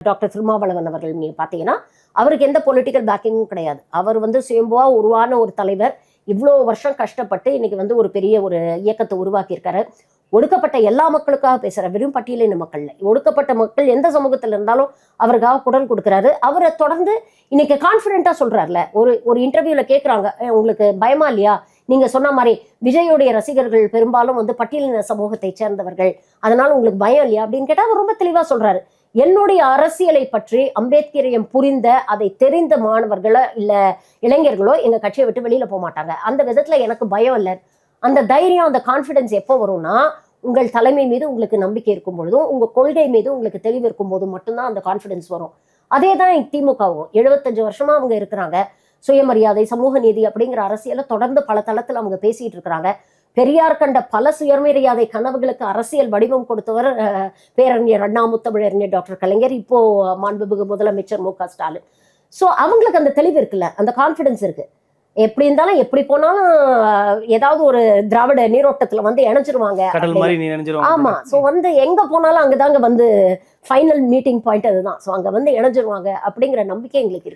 Doctor Thirumavalavan அவர்கள் நீங்க பாத்தீங்கன்னா அவருக்கு எந்த பொலிட்டிக்கல் பேக்கிங்கும் கிடையாது. அவர் சுயம்புவா உருவான ஒரு தலைவர். இவ்வளோ வருஷம் கஷ்டப்பட்டு இன்னைக்கு ஒரு பெரிய ஒரு இயக்கத்தை உருவாக்கி இருக்காரு. ஒடுக்கப்பட்ட எல்லா மக்களுக்காக பேசுற, வெறும் பட்டியலின மக்கள், ஒடுக்கப்பட்ட மக்கள் எந்த சமூகத்துல இருந்தாலும் அவருக்காக குரல் கொடுக்குறாரு. அவரை தொடர்ந்து இன்னைக்கு கான்பிடென்ட்டா சொல்றாருல. ஒரு இன்டர்வியூல கேட்குறாங்க, உங்களுக்கு பயமா இல்லையா, நீங்க சொன்ன மாதிரி விஜயோடைய ரசிகர்கள் பெரும்பாலும் பட்டியலின சமூகத்தை சேர்ந்தவர்கள், அதனால உங்களுக்கு பயம் இல்லையா அப்படின்னு கேட்டா அவர் ரொம்ப தெளிவா சொல்றாரு. என்னுடைய அரசியலை பற்றி அம்பேத்கரையும் புரிந்த, அதை தெரிந்த மாணவர்களோ இல்ல இளைஞர்களோ எங்க கட்சியை விட்டு வெளியில போக மாட்டாங்க. அந்த விதத்துல எனக்கு பயம் இல்லை. அந்த தைரியம், அந்த கான்பிடன்ஸ் எப்போ வரும்னா, உங்கள் தலைமை மீது உங்களுக்கு நம்பிக்கை இருக்கும் பொழுதும், உங்க கொள்கை மீது உங்களுக்கு தெளிவு இருக்கும் போது மட்டும்தான் அந்த கான்பிடன்ஸ் வரும். அதே தான் திமுகவும் 75 வருஷமா அவங்க இருக்கிறாங்க. சுயமரியாதை, சமூக நீதி அப்படிங்கிற அரசியலை தொடர்ந்து பல தளத்துல அவங்க பேசிட்டு இருக்கிறாங்க. பெரியார் கண்ட பல சுயமரியாதை கனவுகளுக்கு அரசியல் வடிவம் கொடுத்தவர் பேரறிஞர் அண்ணா, முத்தமிழறிஞர் டாக்டர் கலைஞர், இப்போ மாண்புமிகு முதலமைச்சர் மு க ஸ்டாலின். ஸோ அவங்களுக்கு அந்த தெளிவு இருக்குல்ல, அந்த கான்பிடன்ஸ் இருக்கு. எப்படி இருந்தாலும் எப்படி போனாலும் ஏதாவது ஒரு திராவிட நீரோட்டத்துல இணைஞ்சிருவாங்க. ஆமா. சோ எங்க போனாலும் அங்கதாங்க ஃபைனல் மீட்டிங் பாயிண்ட் அதுதான். சோ அங்க இணைஞ்சிருவாங்க அப்படிங்கிற நம்பிக்கை எங்களுக்கு இருக்கு.